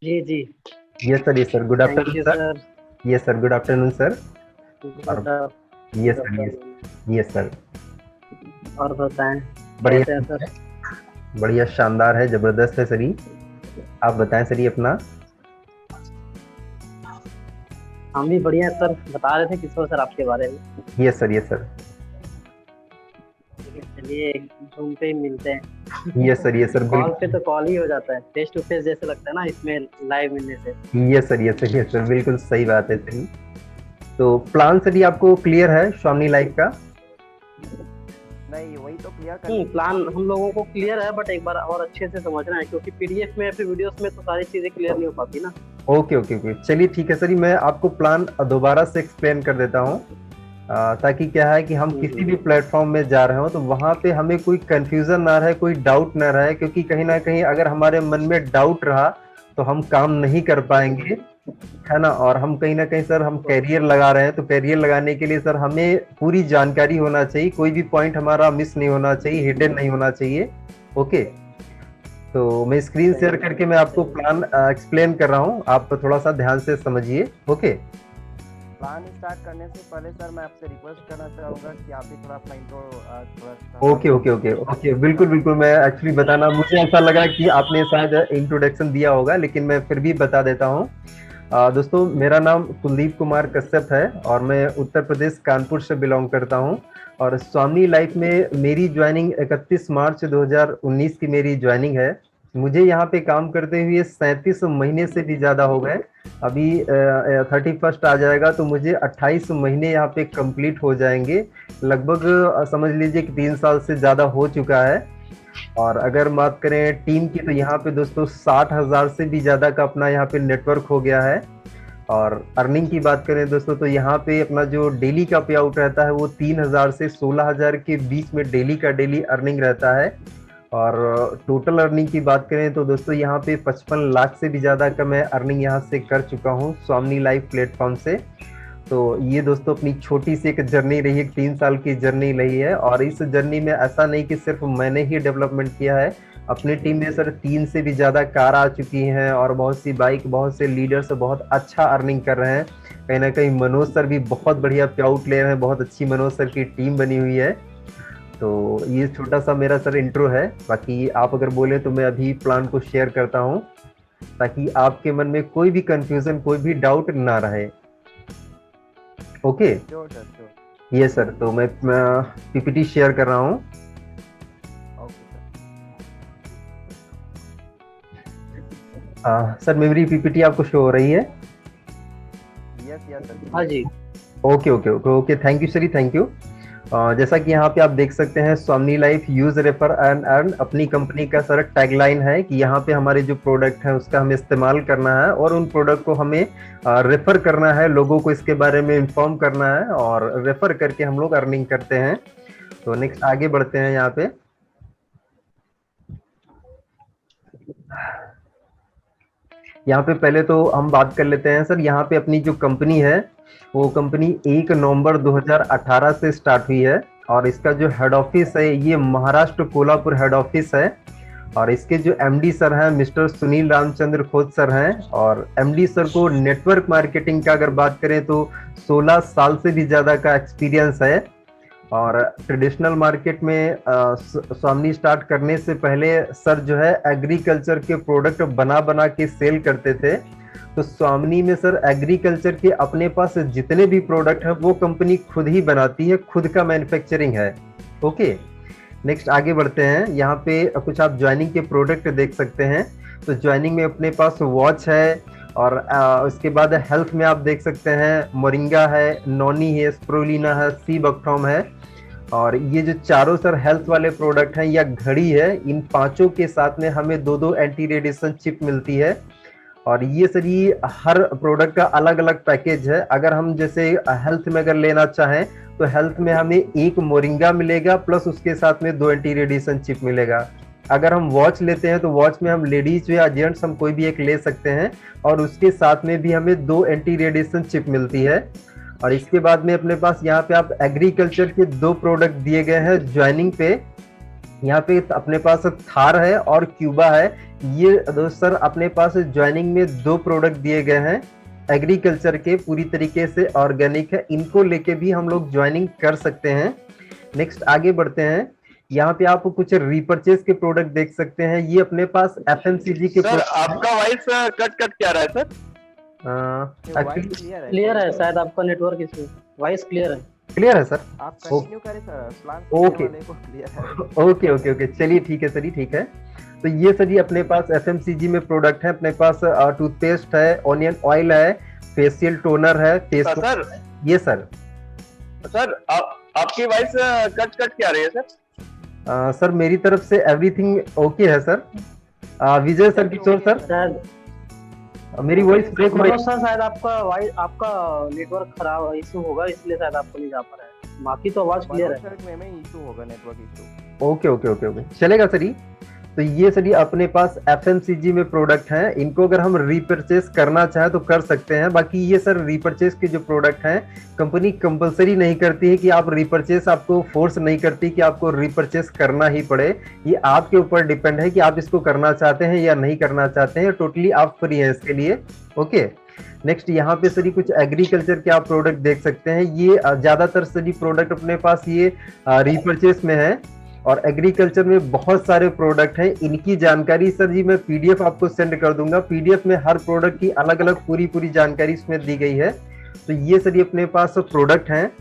जी, जी। Yes sir, good thank afternoon you sir. Sir. Yes sir, good afternoon sir. और good yes good sir, yes. Afternoon. Yes sir. और बताएँ कैसे हैं बढ़िया। सर? बढ़िया, शानदार है, जबरदस्त है सर जी। आप बताएं सर जी अपना। हम भी बढ़िया हैं सर, बता रहे थे किशोर सर आपके बारे में। Yes sir, yes sir. लेकिन चलिए ज़ूम पे ही मिलते हैं। Yes sir, yes sir, call पे बिल्कुल। तो कॉल ही हो जाता है, फेस टू फेस जैसे लगता है ना इसमें लाइव मिलने से। Yes sir, yes sir, yes sir, बिल्कुल सही बात है सर जी। तो प्लान सर जी आपको क्लियर है स्वामी लाइफ का? नहीं, वही तो क्लियर करने के लिए प्लान कॉल हम किया। लोगों को क्लियर है, बट एक बार और अच्छे से समझना है क्योंकि पीडीएफ में या फिर वीडियोस में तो सारी चीज़ें क्लियर नहीं हो पाती ना। ओके ओके ओके, चलिए ठीक है सर जी, मैं आपको प्लान दोबारा से एक्सप्लेन कर देता हूँ। ताकि क्या है कि हम हुँ, किसी हुँ। भी प्लेटफॉर्म में जा रहे हो तो वहां पे हमें कोई कंफ्यूजन ना रहे, कोई डाउट ना रहे, क्योंकि कहीं ना कहीं अगर हमारे मन में डाउट रहा तो हम काम नहीं कर हुँ, पाएंगे, हुँ। है ना। और हम कहीं ना कहीं सर हम बिल्कुल। कैरियर लगा रहे हैं, तो कैरियर लगाने के लिए सर हमें पूरी जानकारी होना चाहिए, कोई भी पॉइंट हमारा मिस नहीं होना चाहिए, हिडन नहीं होना चाहिए। ओके। तो मैं स्क्रीन शेयर सही करके बात मैं है, आपको सही बात प्लान एक्सप्लेन कर रहा हूँ, आप थोड़ा सा ध्यान से समझिए। ओके। प्लान स्टार्ट करने से पहले सर मैं आपसे रिक्वेस्ट करना चाहूँगा कि आप भी थोड़ा अपना इंट्रो थोड़ा-सा ओके ओके ओके ओके, बिल्कुल बिल्कुल, मैं एक्चुअली बताना, मुझे ऐसा लगा कि आपने शायद इंट्रोडक्शन दिया होगा, लेकिन मैं फिर भी बता देता हूँ। दोस्तों, मेरा नाम कुलदीप कुमार कश्यप है और मैं उत्तर प्रदेश कानपुर से बिलोंग करता हूँ। और स्वामी लाइफ में मेरी ज्वाइनिंग 31 मार्च 2019 की मेरी ज्वाइनिंग है। मुझे यहाँ पे काम करते हुए 37 महीने से भी ज़्यादा हो गए। अभी 31 आ जाएगा तो मुझे 28 महीने यहाँ पे कंप्लीट हो जाएंगे। लगभग समझ लीजिए कि 3 साल से ज़्यादा हो चुका है। और अगर बात करें टीम की तो यहाँ पे दोस्तों 60,000 से भी ज़्यादा का अपना यहाँ पे नेटवर्क हो गया है। और अर्निंग की बात करें दोस्तों तो यहाँ पे अपना जो डेली का पे आउट रहता है वो 3,000 से 16,000 के बीच में डेली का डेली अर्निंग रहता है। और टोटल अर्निंग की बात करें तो दोस्तों यहाँ पे 55 लाख से भी ज़्यादा का मैं अर्निंग यहाँ से कर चुका हूँ स्वामी लाइफ प्लेटफॉर्म से। तो ये दोस्तों अपनी छोटी सी एक जर्नी रही है, 3 साल की जर्नी रही है। और इस जर्नी में ऐसा नहीं कि सिर्फ मैंने ही डेवलपमेंट किया है, अपनी टीम में सर 3 से भी ज़्यादा कार आ चुकी हैं और बहुत सी बाइक, बहुत से लीडर्स बहुत अच्छा अर्निंग कर रहे हैं। कहीं ना कहीं मनोज सर भी बहुत बढ़िया पे आउट ले रहे हैं, बहुत अच्छी मनोज सर की टीम बनी हुई है। तो ये छोटा सा मेरा सर इंट्रो है। बाकी आप अगर बोले तो मैं अभी प्लान को शेयर करता हूँ, ताकि आपके मन में कोई भी कंफ्यूजन, कोई भी डाउट ना रहे। ओके। Sure sir, sure. ये सर, तो मैं पीपीटी शेयर कर रहा हूँ। Okay sir. सर मेरी पीपीटी आपको शो हो रही है? यस, यस सर, हाँ क्लियर। जी। Okay okay okay okay, thank you sir जी, थैंक यू। जैसा कि यहाँ पे आप देख सकते हैं, Swami life use refer and earn अपनी कंपनी का सर टैगलाइन है कि यहाँ पे हमारे जो प्रोडक्ट है उसका हमें इस्तेमाल करना है और उन प्रोडक्ट को हमें रेफर करना है, लोगों को इसके बारे में इन्फॉर्म करना है और रेफर करके हम लोग अर्निंग करते हैं। तो नेक्स्ट आगे बढ़ते हैं यहाँ पे। यहाँ पे पहले तो हम बात कर लेते हैं सर, यहाँ पे अपनी जो कंपनी है वो कंपनी 1 नवंबर 2018 से स्टार्ट हुई है। और इसका जो हेड ऑफिस है ये महाराष्ट्र कोल्हापुर हेड ऑफिस है। और इसके जो एमडी सर हैं मिस्टर सुनील रामचंद्र खोत सर हैं। और एमडी सर को नेटवर्क मार्केटिंग का अगर बात करें तो 16 साल से भी ज़्यादा का एक्सपीरियंस है। और ट्रेडिशनल मार्केट में स्वामी स्टार्ट करने से पहले सर जो है एग्रीकल्चर के प्रोडक्ट बना बना के सेल करते थे। तो स्वामी में सर एग्रीकल्चर के अपने पास जितने भी प्रोडक्ट हैं वो कंपनी खुद ही बनाती है, खुद का मैन्युफैक्चरिंग है। ओके। नेक्स्ट आगे बढ़ते हैं, यहाँ पे कुछ आप ज्वाइनिंग के प्रोडक्ट देख सकते हैं। तो ज्वाइनिंग में अपने पास वॉच है। और उसके बाद हेल्थ में आप देख सकते हैं मोरिंगा है, नॉनी है, स्प्रोलिना है, सी बकथॉम है। और ये जो चारों सर हेल्थ वाले प्रोडक्ट हैं या घड़ी है, इन पांचों के साथ में हमें दो दो एंटी रेडिएशन चिप मिलती है। और ये सर ये हर प्रोडक्ट का अलग अलग पैकेज है। अगर हम जैसे हेल्थ में अगर लेना चाहें तो हेल्थ में हमें एक मोरिंगा मिलेगा प्लस उसके साथ में दो एंटी रेडिएशन चिप मिलेगा। अगर हम वॉच लेते हैं तो वॉच में हम लेडीज या जेंट्स हम कोई भी एक ले सकते हैं और उसके साथ में भी हमें दो एंटी रेडिएशन चिप मिलती है। और इसके बाद में अपने पास यहाँ पे आप एग्रीकल्चर के दो प्रोडक्ट दिए गए हैं ज्वाइनिंग पे। यहाँ पे अपने पास थार है और क्यूबा है। ये दोस्त सर अपने पास ज्वाइनिंग में 2 प्रोडक्ट दिए गए हैं, एग्रीकल्चर के, पूरी तरीके से ऑर्गेनिक है, इनको लेके भी हम लोग ज्वाइनिंग कर सकते हैं। नेक्स्ट आगे बढ़ते हैं। यहाँ पे आप कुछ रिपर्चेज के प्रोडक्ट देख सकते हैं, ये अपने पास एफएमसीजी के सर आपका वॉइस कट कट क्या रहा है सर? एक्चुअली क्लियर है शायद आपका नेटवर्क इसमें, वॉइस क्लियर है। क्लियर है सर? आप कंटिन्यू करें सर, प्लान ओके। वाले को क्लियर है। ओके ओके ओके, चलिए ठीक है सर, ये ठीक है। तो ये सर ये अपने पास एफएमसीजी में प्रोडक्ट है, अपने पास टूथपेस्ट है, ऑनियन ऑयल है, फेशियल टोनर है, फेस। सर ये सर आपकी वॉइस कट कट क्या रही है सर? सर मेरी तरफ से एवरीथिंग ओके है सर। विजय सर, किशोर सर, शायद मेरी वॉइस ब्रेक हो रही है? सर शायद आपका नेटवर्क खराब इशू होगा, इसलिए शायद आपको नहीं जा पा रहा है, बाकी तो आवाज क्लियर है। सर में इशू होगा, network issue. Okay okay okay okay, चलेगा सर। तो ये सर ये अपने पास एफएमसीजी में प्रोडक्ट हैं, इनको अगर हम रीपरचेस करना चाहें तो कर सकते हैं। बाकी ये सर रीपरचेस के जो प्रोडक्ट हैं, कंपनी कंपलसरी नहीं करती है कि आप रीपरचेस, आपको फोर्स नहीं करती कि आपको रीपरचेस करना ही पड़े। ये आपके ऊपर डिपेंड है कि आप इसको करना चाहते हैं या नहीं करना चाहते हैं, टोटली आप फ्री हैं इसके लिए। ओके, नेक्स्ट यहाँ पे सर कुछ एग्रीकल्चर के आप प्रोडक्ट देख सकते हैं। ये ज्यादातर सर प्रोडक्ट अपने पास ये रीपरचेस में है, और एग्रीकल्चर में बहुत सारे प्रोडक्ट हैं। इनकी जानकारी सर जी मैं पीडीएफ आपको सेंड कर दूंगा, पीडीएफ में हर प्रोडक्ट की अलग अलग पूरी जानकारी इसमें दी गई है। तो ये सर ये अपने पास प्रोडक्ट हैं।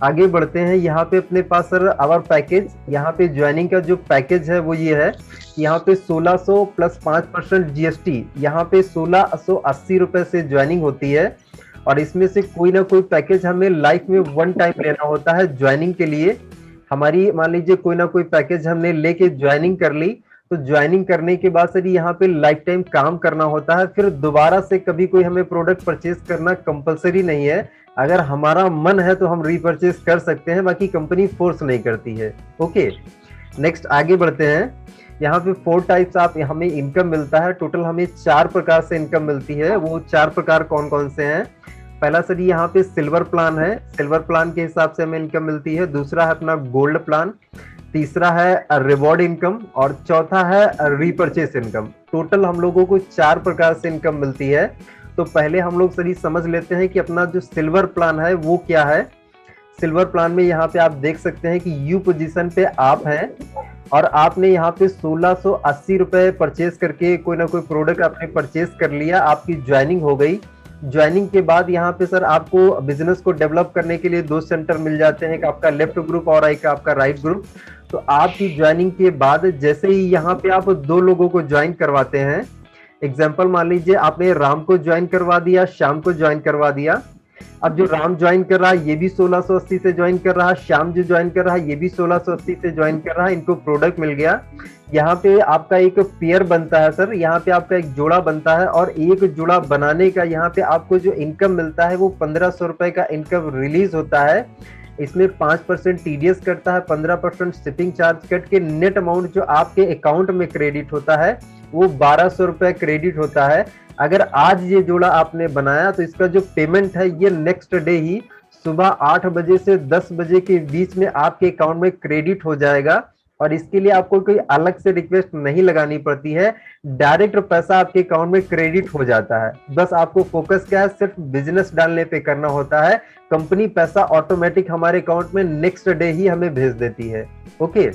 आगे बढ़ते हैं। यहाँ पे अपने पास सर आवर पैकेज, यहाँ पे ज्वाइनिंग का जो पैकेज है वो ये है, यहाँ पे 1600 प्लस 5% जीएसटी, यहाँ पे 1680 रुपए से ज्वाइनिंग होती है। और इसमें से कोई ना कोई पैकेज हमें लाइफ में 1 टाइम लेना होता है ज्वाइनिंग के लिए। हमारी मान लीजिए कोई ना कोई पैकेज हमने लेके ज्वाइनिंग कर ली, तो ज्वाइनिंग करने के बाद सर यहाँ पे लाइफ टाइम काम करना होता है। फिर दोबारा से कभी कोई हमें प्रोडक्ट परचेज करना कंपलसरी नहीं है। अगर हमारा मन है तो हम रीपरचेज कर सकते हैं, बाकी कंपनी फोर्स नहीं करती है। ओके, नेक्स्ट आगे बढ़ते हैं। यहाँ पे 4 टाइप्स आप हमें इनकम मिलता है, टोटल हमें 4 प्रकार से इनकम मिलती है। वो 4 प्रकार कौन कौन से हैं? पहला सर यहाँ पे सिल्वर प्लान है, सिल्वर प्लान के हिसाब से हमें इनकम मिलती है। दूसरा है अपना गोल्ड प्लान, तीसरा है रिवॉर्ड इनकम, और चौथा है रीपरचेस इनकम। टोटल हम लोगों को 4 प्रकार से इनकम मिलती है। तो पहले हम लोग सर समझ लेते हैं कि अपना जो सिल्वर प्लान है वो क्या है। सिल्वर प्लान में यहाँ पे आप देख सकते हैं कि यू पोजीशन पे आप हैं, और आपने यहाँ पे 1680 रुपए परचेज करके कोई ना कोई प्रोडक्ट आपने परचेज कर लिया, आपकी ज्वाइनिंग हो गई। ज्वाइनिंग के बाद यहाँ पे सर आपको बिजनेस को डेवलप करने के लिए 2 सेंटर मिल जाते हैं, एक आपका लेफ्ट ग्रुप और एक आपका राइट ग्रुप। तो आपकी ज्वाइनिंग के बाद जैसे ही यहाँ पे आप 2 लोगों को ज्वाइन करवाते हैं, एग्जाम्पल मान लीजिए आपने राम को ज्वाइन करवा दिया, श्याम को ज्वाइन करवा दिया। अब जो राम ज्वाइन कर रहा है ये भी 1680 से ज्वाइन कर रहा है, श्याम जो ज्वाइन कर रहा है ये भी 1680 से ज्वाइन कर रहा है, इनको प्रोडक्ट मिल गया। यहाँ पे आपका एक पेयर बनता है सर, यहाँ पे आपका एक जोड़ा बनता है, और एक जोड़ा बनाने का यहाँ पे आपको जो इनकम मिलता है वो 1500 रुपए का इनकम रिलीज होता है। इसमें 5% टीडीएस कटता है, 15% शिपिंग चार्ज कट के नेट अमाउंट जो आपके अकाउंट में क्रेडिट होता है वो 1200 रुपए क्रेडिट होता है। अगर आज ये जोड़ा आपने बनाया तो इसका जो पेमेंट है ये नेक्स्ट डे ही सुबह 8 बजे से 10 बजे के बीच में आपके अकाउंट में क्रेडिट हो जाएगा, और इसके लिए आपको कोई अलग से रिक्वेस्ट नहीं लगानी पड़ती है, डायरेक्ट पैसा आपके अकाउंट में क्रेडिट हो जाता है। बस आपको फोकस क्या है, सिर्फ बिजनेस डालने पे करना होता है, कंपनी पैसा ऑटोमेटिक हमारे अकाउंट में नेक्स्ट डे ही हमें भेज देती है। ओके,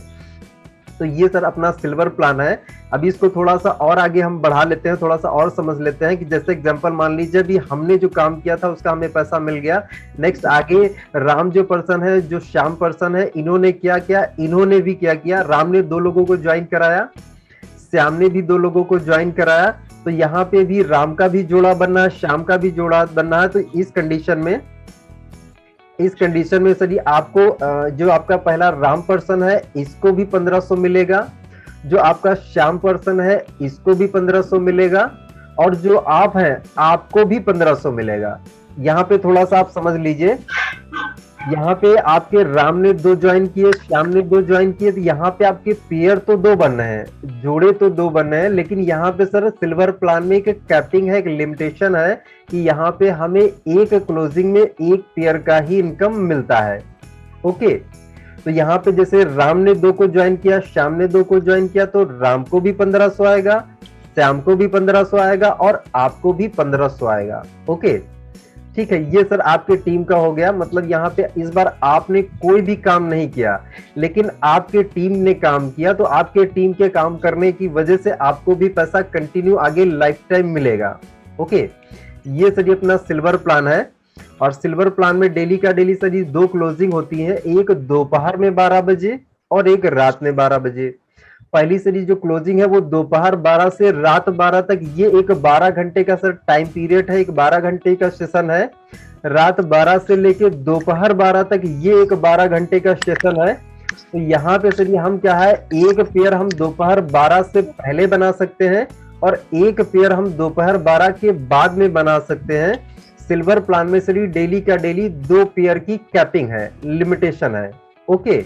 तो ये सर अपना सिल्वर प्लान है। अभी इसको थोड़ा सा और आगे हम बढ़ा लेते हैं, थोड़ा सा और समझ लेते हैं कि जैसे एग्जांपल मान लीजिए अभी हमने जो काम किया था उसका हमें पैसा मिल गया। नेक्स्ट आगे राम जो पर्सन है, जो श्याम पर्सन है, इन्होंने क्या किया, इन्होंने भी क्या किया, राम ने 2 लोगों को ज्वाइन कराया, श्याम ने भी 2 लोगों को ज्वाइन कराया। तो यहाँ पे भी राम का भी जोड़ा बनना है, श्याम का भी जोड़ा बनना है। तो इस कंडीशन में सर आपको जो आपका पहला राम पर्सन है इसको भी 1500 मिलेगा, जो आपका श्याम पर्सन है इसको भी 1500 मिलेगा, और जो आप हैं आपको भी 1500 मिलेगा। यहाँ पे थोड़ा सा आप समझ लीजिए, यहाँ पे आपके राम ने 2 ज्वाइन किए, श्याम ने 2 ज्वाइन किए, तो यहाँ पे आपके पेयर तो 2 बन रहे हैं, जोड़े तो 2 बन रहे हैं, लेकिन यहाँ पे सर सिल्वर प्लान में एक कैपिंग है, एक लिमिटेशन है कि यहाँ पे हमें एक क्लोजिंग में एक पेयर का ही इनकम मिलता है। ओके, तो यहाँ पे जैसे राम ने 2 को ज्वाइन किया, श्याम ने 2 को ज्वाइन किया, तो राम को भी 1500 आएगा, श्याम को भी 1500 आएगा और आपको भी 1500 आएगा। ओके, ठीक है। ये सर आपके टीम का हो गया। मतलब यहाँ पे इस बार आपने कोई भी काम नहीं किया, लेकिन आपके टीम ने काम किया, तो आपके टीम के काम करने की वजह से आपको भी पैसा कंटिन्यू आगे लाइफ टाइम मिलेगा। ओके, ये सर ये अपना सिल्वर प्लान है। और सिल्वर प्लान में डेली का डेली सर 2 क्लोजिंग होती है, एक दोपहर में 12 बजे और एक रात में 12 बजे। पहली सर जो क्लोजिंग है वो दोपहर 12 से रात 12 तक, ये एक 12 घंटे का सर टाइम पीरियड है, एक 12 घंटे का सेशन है। रात 12 से लेके दोपहर 12 तक ये एक 12 घंटे का सेशन है। तो यहाँ पे सर हम क्या है, एक पेयर हम दोपहर 12 से पहले बना सकते हैं और एक पेयर हम दोपहर 12 के बाद में बना सकते हैं। सिल्वर प्लान में सर डेली का डेली 2 पेयर की कैपिंग है, लिमिटेशन है। ओके,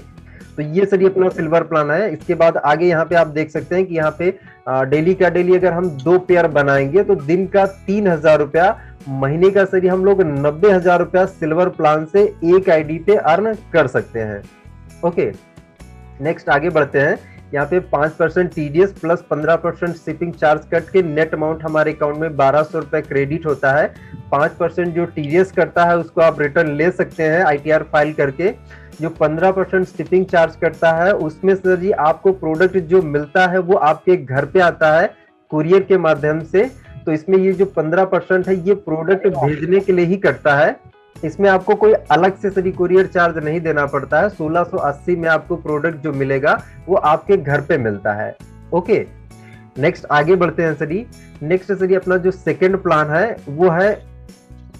तो ये सर अपना सिल्वर प्लान है। इसके बाद आगे यहाँ पे आप देख सकते हैं कि यहाँ पे डेली का डेली अगर हम 2 पेयर बनाएंगे तो दिन का 3000 रुपया, महीने का सर हम लोग 90,000 रुपया सिल्वर प्लान से एक आईडी पे अर्न कर सकते हैं। ओके, नेक्स्ट आगे बढ़ते हैं। यहाँ पे 5% TDS plus 15% shipping charge cut के नेट अमाउंट हमारे अकाउंट में 1200 रुपए क्रेडिट होता है। 5% जो टीडीएस करता है उसको आप रिटर्न ले सकते हैं आईटीआर फाइल करके। जो 15% शिपिंग चार्ज करता है उसमें सर जी आपको प्रोडक्ट जो मिलता है वो आपके घर पे आता है कुरियर के माध्यम से। तो इसमें ये जो 15% है ये प्रोडक्ट भेजने के लिए ही करता है, इसमें आपको कोई अलग से सर कुरियर चार्ज नहीं देना पड़ता है। 1680 में आपको प्रोडक्ट जो मिलेगा वो आपके घर पे मिलता है। ओके, नेक्स्ट आगे बढ़ते हैं सर। नेक्स्ट सर अपना जो सेकंड प्लान है वो है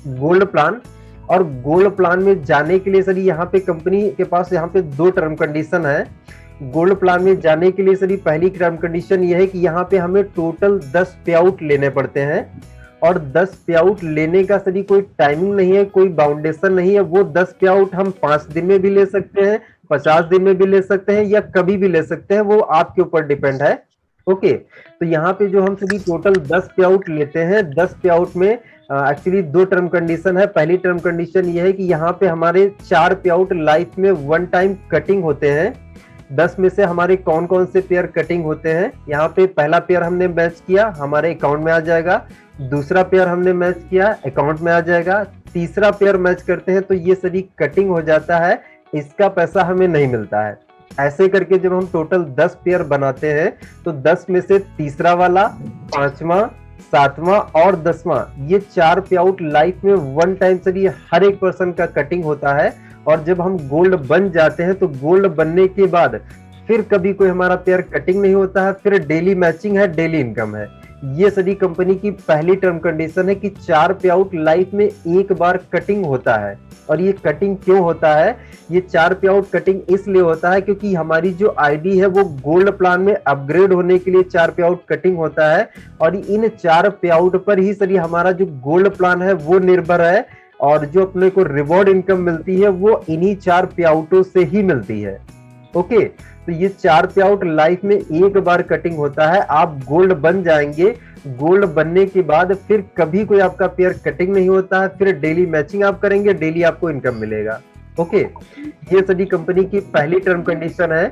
गोल्ड प्लान। और गोल्ड प्लान में जाने के लिए सर यहाँ पे कंपनी के पास यहाँ पे 2 टर्म कंडीशन है। गोल्ड प्लान में जाने के लिए सर पहली टर्म कंडीशन ये है कि यहाँ पे हमें टोटल 10 पे आउट लेने पड़ते हैं। और 10 पे आउट लेने का सर कोई टाइमिंग नहीं है, कोई बाउंडेशन नहीं है। वो 10 पे आउट हम 5 दिन में भी ले सकते हैं, 50 दिन में भी ले सकते हैं या कभी भी ले सकते हैं, वो आपके ऊपर डिपेंड है। ओके, तो यहाँ पे जो हम सभी टोटल 10 पे आउट लेते हैं, 10 पे आउट में एक्चुअली 2 टर्म कंडीशन है। पहली टर्म कंडीशन ये है कि यहाँ पे हमारे 4 पे आउट लाइफ में 1 टाइम कटिंग होते हैं। 10 में से हमारे कौन कौन से पेयर कटिंग होते हैं, यहाँ पे पहला पेयर हमने मैच किया हमारे अकाउंट में आ जाएगा, दूसरा पेयर हमने मैच किया अकाउंट में आ जाएगा, तीसरा पेयर मैच करते हैं तो ये सभी कटिंग हो जाता है, इसका पैसा हमें नहीं मिलता है। ऐसे करके जब हम टोटल 10 पेयर बनाते हैं तो 10 में से तीसरा वाला, 5वां, 7वां और 10वां ये 4 पे आउट लाइफ में 1 टाइम से ये हर एक पर्सन का कटिंग होता है। और जब हम गोल्ड बन जाते हैं तो गोल्ड बनने के बाद फिर कभी कोई हमारा पेयर कटिंग नहीं होता है, फिर डेली मैचिंग है, डेली इनकम है। ये सभी कंपनी की पहली टर्म कंडीशन है कि 4 पे आउट लाइफ में एक बार कटिंग होता है। और ये कटिंग क्यों होता है, ये 4 पे आउट कटिंग इसलिए होता है क्योंकि हमारी जो आईडी है वो गोल्ड प्लान में अपग्रेड होने के लिए 4 पे आउट कटिंग होता है। और इन 4 पे आउट पर ही सर हमारा जो गोल्ड प्लान है वो निर्भर है। और जो अपने को रिवॉर्ड इनकम मिलती है वो इन्हीं 4 पे आउटों से ही मिलती है। ओके, तो ये 4 पे आउट लाइफ में एक बार कटिंग होता है। आप गोल्ड बन जाएंगे, गोल्ड बनने के बाद फिर कभी कोई आपका पेयर कटिंग नहीं होता है, फिर डेली मैचिंग आप करेंगे, डेली आपको इनकम मिलेगा। ओके, ये सभी कंपनी की पहली टर्म कंडीशन है।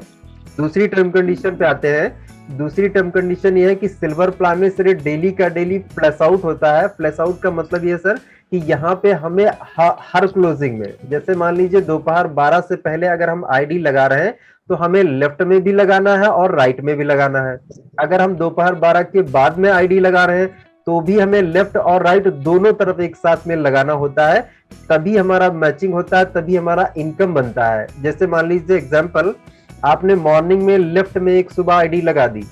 दूसरी टर्म कंडीशन पे आते हैं। दूसरी टर्म कंडीशन ये है कि सिल्वर प्लान में सिर्फ डेली का डेली प्लस आउट होता है। प्लस आउट का मतलब ये सर कि यहाँ पे हमें हर क्लोजिंग में, जैसे मान लीजिए दोपहर 12 से पहले अगर हम आईडी लगा रहे हैं तो हमें लेफ्ट में भी लगाना है और राइट में भी लगाना है। अगर हम दोपहर 12 के बाद में आईडी लगा रहे हैं तो भी हमें लेफ्ट और राइट दोनों तरफ एक साथ में लगाना होता है, तभी हमारा मैचिंग होता है, तभी हमारा इनकम बनता है। जैसे मान लीजिए एग्जाम्पल, आपने मॉर्निंग में लेफ्ट में एक सुबह आईडी लगा दी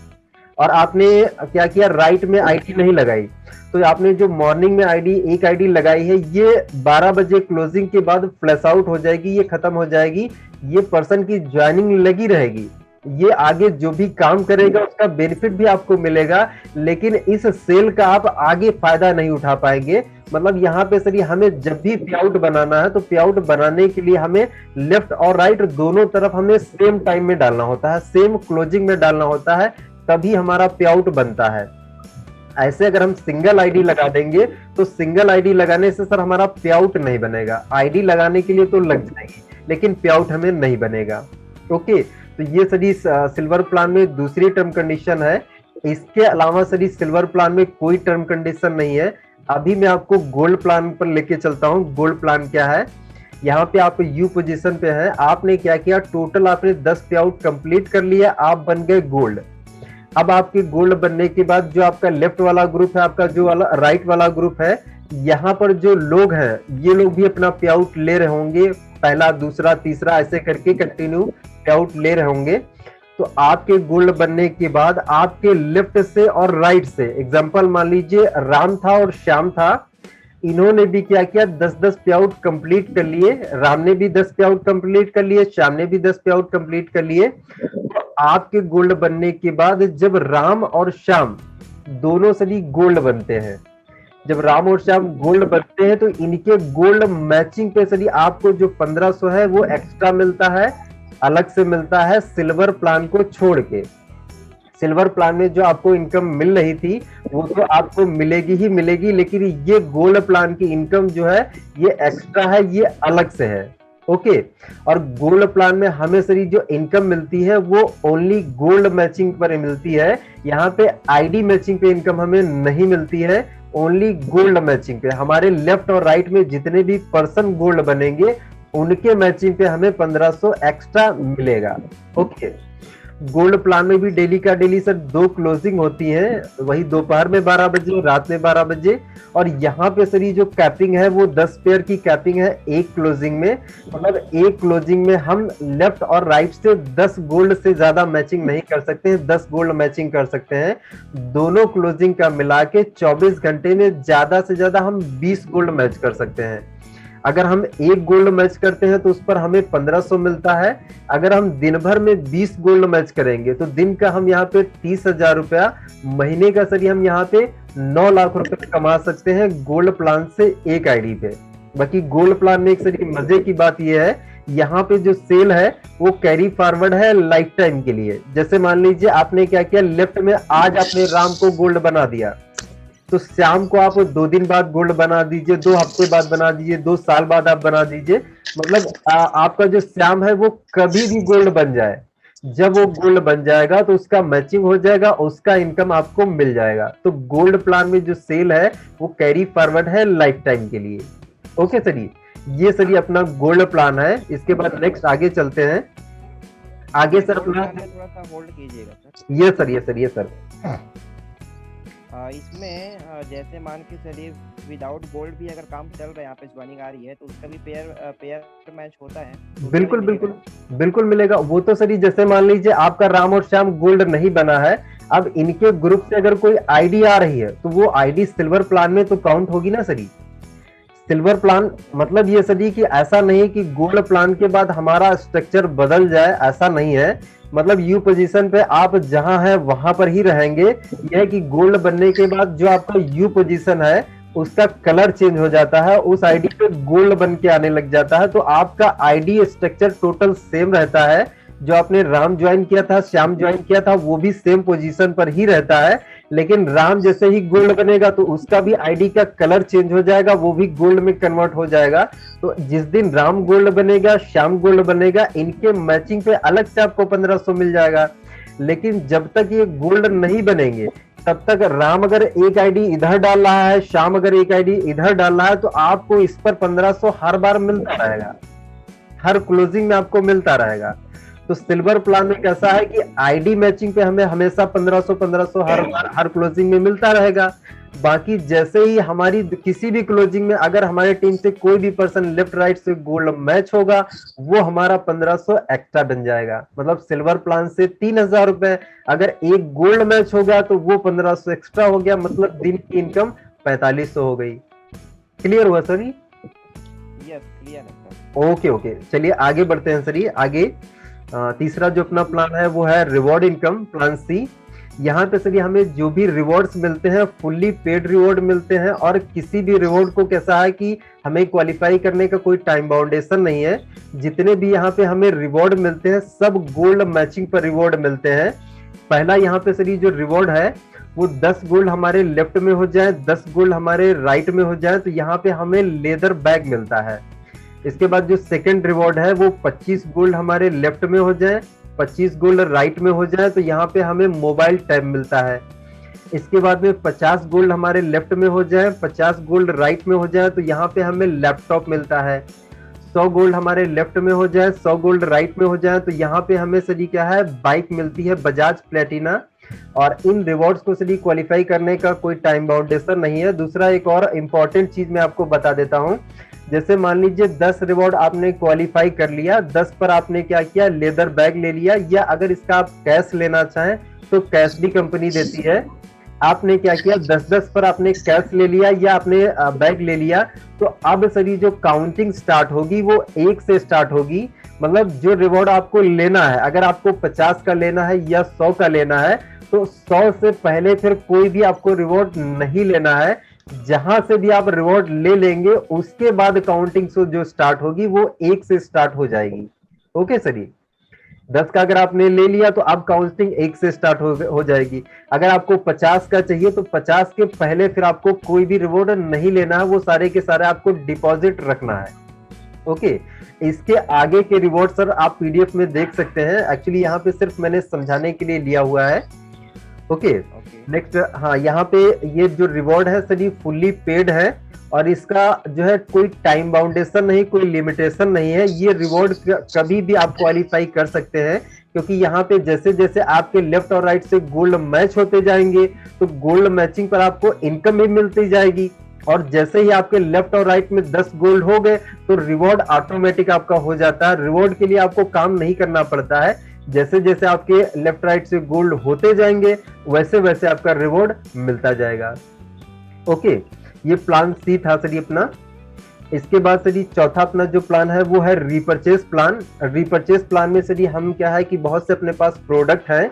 और आपने क्या किया, राइट में आईडी नहीं लगाई, तो आपने जो मॉर्निंग में एक आईडी लगाई है ये 12 बजे क्लोजिंग के बाद फ्लैश आउट हो जाएगी, ये खत्म हो जाएगी। ये पर्सन की ज्वाइनिंग लगी रहेगी, ये आगे जो भी काम करेगा उसका बेनिफिट भी आपको मिलेगा, लेकिन इस सेल का आप आगे फायदा नहीं उठा पाएंगे। मतलब यहाँ पे सर हमें जब भी पे आउट बनाना है तो पे आउट बनाने के लिए हमें लेफ्ट और राइट दोनों तरफ हमें सेम टाइम में डालना होता है, सेम क्लोजिंग में डालना होता है, तभी हमारा पे आउट बनता है। ऐसे अगर हम सिंगल आईडी लगा देंगे तो सिंगल आईडी लगाने से सर हमारा पे आउट नहीं बनेगा। आईडी लगाने के लिए तो लग जाएगी लेकिन पे आउट हमें नहीं बनेगा। ओके, तो ये सर सिल्वर प्लान में दूसरी टर्म कंडीशन है। इसके अलावा सर सिल्वर प्लान में कोई टर्म कंडीशन नहीं है। अभी मैं आपको गोल्ड प्लान पर लेके चलता हूँ। गोल्ड प्लान क्या है, यहाँ पे आप यू पोजीशन पे हैं, आपने क्या किया, टोटल आपने 10 पे आउट कंप्लीट कर लिया, आप बन गए गोल्ड। अब आपके गोल्ड बनने के बाद जो आपका लेफ्ट वाला ग्रुप है, आपका जो वाला राइट वाला ग्रुप है, यहाँ पर जो लोग हैं ये लोग भी अपना पे आउट ले रहे होंगे, पहला दूसरा तीसरा ऐसे करके कंटिन्यू पे आउट ले रहे होंगे। तो आपके गोल्ड बनने के बाद आपके लेफ्ट से और राइट से, एग्जांपल मान लीजिए राम था और श्याम था, इन्होंने भी क्या किया, 10-10 पे आउट कंप्लीट कर लिए। राम ने भी 10 पे आउट कंप्लीट कर लिए, श्याम ने भी 10 पे आउट कंप्लीट कर लिए। तो आपके गोल्ड बनने के बाद जब राम और श्याम दोनों सभी गोल्ड बनते हैं, जब राम और श्याम गोल्ड बनते हैं तो इनके गोल्ड मैचिंग पे सभी आपको जो 1500 है वो एक्स्ट्रा मिलता है, अलग से मिलता है सिल्वर प्लान को छोड़ के। सिल्वर प्लान में जो आपको इनकम मिल रही थी वो तो आपको मिलेगी ही मिलेगी, लेकिन ये गोल्ड प्लान की इनकम जो है ये एक्स्ट्रा है, ये अलग से है। ओके, और गोल्ड प्लान में हमें सरी जो इनकम मिलती है वो ओनली गोल्ड मैचिंग पर मिलती है। यहाँ पे आईडी मैचिंग पे इनकम हमें नहीं मिलती है, ओनली गोल्ड मैचिंग पे। हमारे लेफ्ट और राइट में जितने भी पर्सन गोल्ड बनेंगे उनके मैचिंग पे हमें 1500 एक्स्ट्रा मिलेगा। ओके, गोल्ड प्लान में भी डेली का डेली सर 2 क्लोजिंग होती है, वही दोपहर में 12 बजे, रात में 12 बजे। और यहाँ पे सर ये जो कैपिंग है वो 10 पेयर की कैपिंग है एक क्लोजिंग में। मतलब एक क्लोजिंग में हम लेफ्ट और राइट से 10 गोल्ड से ज्यादा मैचिंग नहीं कर सकते हैं, 10 गोल्ड मैचिंग कर सकते हैं। दोनों क्लोजिंग का मिला के 24 घंटे में ज्यादा से ज्यादा हम 20 गोल्ड मैच कर सकते हैं। अगर हम एक गोल्ड मैच करते हैं तो उस पर हमें 1500 मिलता है। अगर हम दिन भर में 20 गोल्ड मैच करेंगे तो दिन का हम यहाँ पे 30,000 रुपया, महीने का सर हम यहाँ पे 9 लाख रुपए कमा सकते हैं गोल्ड प्लान से एक आईडी पे। बाकी गोल्ड प्लान में एक सर मजे की बात यह है, यहाँ पे जो सेल है वो कैरी फॉरवर्ड है लाइफ टाइम के लिए। जैसे मान लीजिए आपने क्या किया, लेफ्ट में आज आपने राम को गोल्ड बना दिया, तो श्याम को आप 2 दिन बाद गोल्ड बना दीजिए, 2 हफ्ते बाद बना दीजिए, 2 साल बाद आप बना दीजिए। मतलब आपका जो श्याम है वो कभी भी गोल्ड बन जाए, जब वो गोल्ड बन जाएगा तो उसका मैचिंग हो जाएगा, उसका इनकम आपको मिल जाएगा। तो गोल्ड प्लान में जो सेल है वो कैरी फॉरवर्ड है लाइफ टाइम के लिए। ओके सर, ये सर अपना गोल्ड प्लान है। इसके बाद नेक्स्ट आगे चलते हैं। आगे सर अपना थोड़ा सा होल्ड कीजिएगा सर। ये सर इसमें जैसे मान के चलिए विदाउट गोल्ड भी अगर काम चल रहा है, यहाँ पे ज्वाइनिंग आ रही है तो उसका भी पेयर मैच होता है। बिल्कुल मिलेगा। वो तो सर जैसे मान लीजिए आपका राम और श्याम गोल्ड नहीं बना है, अब इनके ग्रुप से अगर कोई आईडी आ रही है तो वो आईडी सिल्वर प्लान में तो काउंट होगी ना सर। सिल्वर प्लान मतलब ये सर कि ऐसा नहीं है कि गोल्ड प्लान के बाद हमारा स्ट्रक्चर बदल जाए, ऐसा नहीं है। मतलब यू पोजीशन पे आप जहां हैं वहां पर ही रहेंगे। यह है कि गोल्ड बनने के बाद जो आपका यू पोजीशन है उसका कलर चेंज हो जाता है, उस आईडी पे गोल्ड बन के आने लग जाता है। तो आपका आईडी स्ट्रक्चर टोटल सेम रहता है। जो आपने राम ज्वाइन किया था, श्याम ज्वाइन किया था, वो भी सेम पोजीशन पर ही रहता है। लेकिन राम जैसे ही गोल्ड बनेगा तो उसका भी आईडी का कलर चेंज हो जाएगा, वो भी गोल्ड में कन्वर्ट हो जाएगा। तो जिस दिन राम गोल्ड बनेगा, श्याम गोल्ड बनेगा, इनके मैचिंग पे अलग से आपको 1500 मिल जाएगा। लेकिन जब तक ये गोल्ड नहीं बनेंगे तब तक राम अगर एक आईडी इधर डाल रहा है, श्याम अगर एक आईडी इधर डाल रहा है, तो आपको इस पर 1500 हर बार मिलता रहेगा, हर क्लोजिंग में आपको मिलता रहेगा। तो सिल्वर प्लान में कैसा है कि आईडी मैचिंग पे हमें हमेशा 1500 हर क्लोजिंग में मिलता रहेगा। बाकी जैसे ही हमारी किसी भी क्लोजिंग में अगर हमारे टीम से कोई भी पर्सन लेफ्ट राइट से गोल्ड मैच होगा, वो हमारा 1500 एक्स्ट्रा बन जाएगा। मतलब सिल्वर प्लान से 3000 रुपए, अगर एक गोल्ड मैच होगा तो वो 1500 एक्स्ट्रा हो गया, मतलब दिन की इनकम 4500 हो गई। क्लियर हुआ सर? यस, क्लियर है सर। ओके, चलिए आगे बढ़ते हैं सर। आगे तीसरा जो अपना प्लान है वो है रिवॉर्ड इनकम प्लान सी। यहाँ पे सर हमें जो भी रिवॉर्ड्स मिलते हैं फुल्ली पेड रिवॉर्ड मिलते हैं, और किसी भी रिवॉर्ड को कैसा है कि हमें क्वालिफाई करने का कोई टाइम बाउंडेशन नहीं है। जितने भी यहाँ पे हमें रिवॉर्ड मिलते हैं सब गोल्ड मैचिंग पर रिवॉर्ड मिलते हैं। पहला यहाँ पे सर जो रिवॉर्ड है वो 10 गोल्ड हमारे लेफ्ट में हो जाए, 10 गोल्ड हमारे राइट में हो जाए, तो यहाँ पे हमें लेदर बैग मिलता है। इसके बाद जो सेकंड रिवॉर्ड है वो 25 गोल्ड हमारे लेफ्ट में हो जाए, 25 गोल्ड राइट में हो जाए तो यहाँ पे हमें मोबाइल टैब मिलता है। इसके बाद में 50 गोल्ड हमारे लेफ्ट में हो जाए, 50 गोल्ड राइट में हो जाए तो यहाँ पे हमें लैपटॉप मिलता है। 100 गोल्ड हमारे लेफ्ट में हो जाए, 100 गोल्ड राइट में हो जाए तो यहाँ पे हमें सभी क्या है, बाइक मिलती है बजाज प्लेटिना। और इन रिवॉर्ड्स को सभी क्वालिफाई करने का कोई टाइम बाउंडेशन नहीं है। दूसरा एक और इम्पॉर्टेंट चीज मैं आपको बता देता हूँ, जैसे मान लीजिए 10 रिवॉर्ड आपने क्वालिफाई कर लिया, 10 पर आपने क्या किया, लेदर बैग ले लिया, या अगर इसका आप कैश लेना चाहें तो कैश भी कंपनी देती है। आपने क्या किया, 10-10 पर आपने कैश ले लिया या आपने बैग ले लिया, तो अब सभी जो काउंटिंग स्टार्ट होगी वो 1 से स्टार्ट होगी। मतलब जो रिवॉर्ड आपको लेना है, अगर आपको 50 का लेना है या 100 का लेना है तो 100 से पहले फिर कोई भी आपको रिवॉर्ड नहीं लेना है। जहां से भी आप रिवॉर्ड ले लेंगे उसके बाद काउंटिंग जो स्टार्ट होगी वो 1 से स्टार्ट हो जाएगी। ओके सर, 10 का अगर आपने ले लिया तो अब काउंटिंग 1 से स्टार्ट हो जाएगी। अगर आपको 50 का चाहिए तो 50 के पहले फिर आपको कोई भी रिवॉर्ड नहीं लेना है, वो सारे के सारे आपको डिपॉजिट रखना है। ओके, इसके आगे के रिवॉर्ड सर आप पीडीएफ में देख सकते हैं। एक्चुअली यहाँ पे सिर्फ मैंने समझाने के लिए लिया हुआ है। ओके, नेक्स्ट, हाँ यहाँ पे ये जो रिवॉर्ड है सर ये फुल्ली पेड है और इसका जो है कोई टाइम बाउंडेशन नहीं, कोई लिमिटेशन नहीं है। ये रिवॉर्ड कभी भी आप क्वालिफाई कर सकते हैं, क्योंकि यहाँ पे जैसे जैसे आपके लेफ्ट और राइट से गोल्ड मैच होते जाएंगे तो गोल्ड मैचिंग पर आपको इनकम भी मिलती जाएगी। और जैसे ही आपके लेफ्ट और राइट में 10 गोल्ड हो गए तो रिवॉर्ड ऑटोमेटिक आपका हो जाता है। रिवॉर्ड के लिए आपको काम नहीं करना पड़ता है। जैसे जैसे आपके लेफ्ट राइट से गोल्ड होते जाएंगे वैसे वैसे आपका रिवॉर्ड मिलता जाएगा। ओके, ये प्लान सी था सर अपना। इसके बाद सर चौथा अपना जो प्लान है वो है रीपरचेस प्लान। रीपरचेस प्लान में सर हम क्या है कि बहुत से अपने पास प्रोडक्ट हैं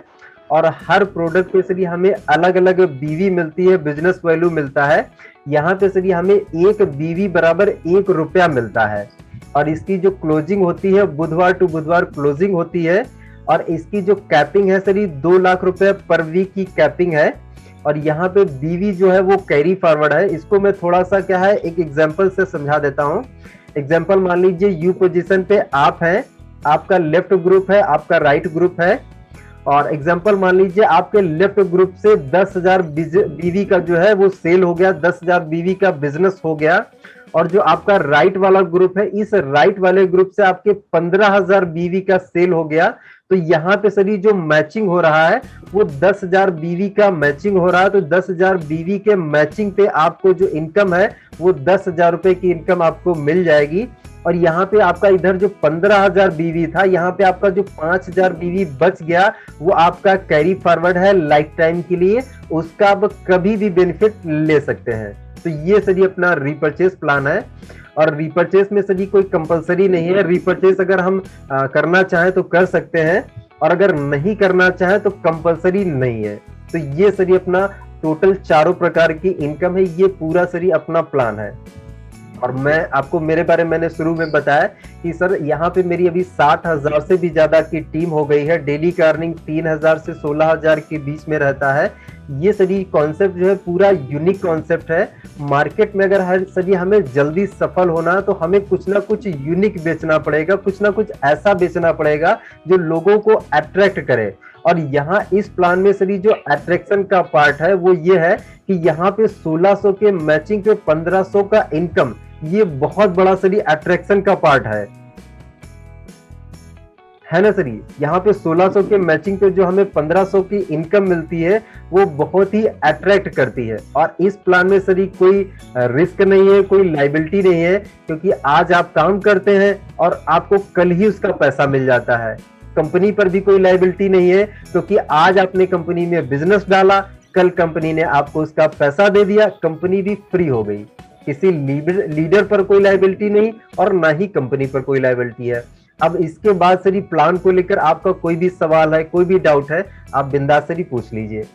और हर प्रोडक्ट पे सर हमें अलग अलग बीवी मिलती है, बिजनेस वैल्यू मिलता है। यहाँ पे सर हमें 1 बीवी बराबर 1 रुपया मिलता है और इसकी जो क्लोजिंग होती है बुधवार टू बुधवार क्लोजिंग होती है। और इसकी जो कैपिंग है सर 2 लाख रुपए पर वीक की कैपिंग है। और यहाँ पे बीवी जो है वो कैरी फॉरवर्ड है। इसको मैं थोड़ा सा क्या है एक एग्जांपल से समझा देता हूँ। एग्जांपल मान लीजिए यू पोजीशन पे आप हैं, आपका लेफ्ट ग्रुप है, आपका राइट ग्रुप है। और एग्जांपल मान लीजिए आपके लेफ्ट ग्रुप से 10,000 बीवी का जो है वो सेल हो गया, 10,000 बीवी का बिजनेस हो गया। और जो आपका राइट वाला ग्रुप है, इस राइट वाले ग्रुप से आपके 15,000 बीवी का सेल हो गया। तो यहाँ पे सभी जो मैचिंग हो रहा है वो 10,000 बीवी का मैचिंग हो रहा है। तो 10,000 बीवी के मैचिंग पे आपको जो इनकम है वो 10,000 रुपए की इनकम आपको मिल जाएगी। और यहाँ पे आपका इधर जो 15,000 बीवी था, यहाँ पे आपका जो 5,000 बीवी बच गया वो आपका कैरी फॉरवर्ड है लाइफ टाइम के लिए, उसका आप कभी भी बेनिफिट ले सकते हैं। तो ये सभी अपना रीपरचेस प्लान है। और रीपरचेस में सभी कोई कंपलसरी नहीं है। रीपरचेस अगर हम करना चाहें तो कर सकते हैं और अगर नहीं करना चाहें तो कंपलसरी नहीं है। तो ये सभी अपना टोटल चारों प्रकार की इनकम है, ये पूरा सभी अपना प्लान है। और मैं आपको मेरे बारे में मैंने शुरू में बताया कि सर यहाँ पे मेरी अभी 60,000 से भी ज्यादा की टीम हो गई है। डेली का अर्निंग 3,000 से 16,000 के बीच में रहता है। ये सभी कॉन्सेप्ट जो है पूरा यूनिक कॉन्सेप्ट है। मार्केट में अगर हर सभी हमें जल्दी सफल होना है तो हमें कुछ ना कुछ यूनिक बेचना पड़ेगा, कुछ ना कुछ ऐसा बेचना पड़ेगा जो लोगों को अट्रैक्ट करे। और यहाँ इस प्लान में सभी जो अट्रैक्शन का पार्ट है वो ये है कि यहाँ पे 1600 के मैचिंग पे 1500 का इनकम, ये बहुत बड़ा सभी अट्रैक्शन का पार्ट है ना सर। यहाँ पे 1600 के मैचिंग पे जो हमें 1500 की इनकम मिलती है वो बहुत ही अट्रैक्ट करती है। और इस प्लान में सर कोई रिस्क नहीं है, कोई लाइबिलिटी नहीं है, क्योंकि आज आप काम करते हैं और आपको कल ही उसका पैसा मिल जाता है। कंपनी पर भी कोई लाइबिलिटी नहीं है, क्योंकि आज आपने कंपनी में बिजनेस डाला, कल कंपनी ने आपको उसका पैसा दे दिया, कंपनी भी फ्री हो गई। किसी लीडर पर कोई लाइबिलिटी नहीं और ना ही कंपनी पर कोई लाइबिलिटी है। अब इसके बाद सर प्लान को लेकर आपका कोई भी सवाल है, कोई भी डाउट है, आप बिंदास से पूछ लीजिए।